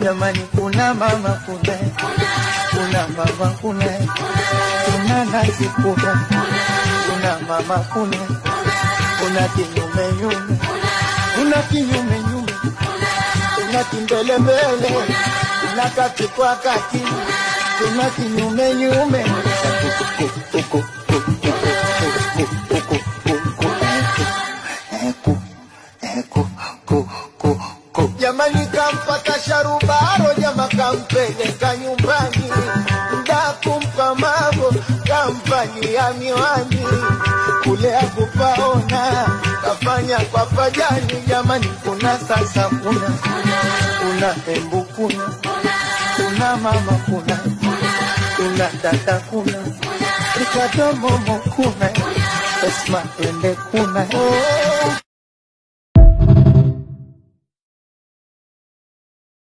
jamani kuna mama kuna mama kuna nazi kuna mama kuna kinyume nyume kuna kimbele mbele kuna kati kwa kati kuna kinyume nyume jamani kampata sharubaro jama kampeleka nyumbani ndakumpa mambo kampania miwani kule akupaona kafanya kwa pajani jamani kuna sasa kuna embu kuna mama kuna dada kuna rikadomo kuna esma ende kuna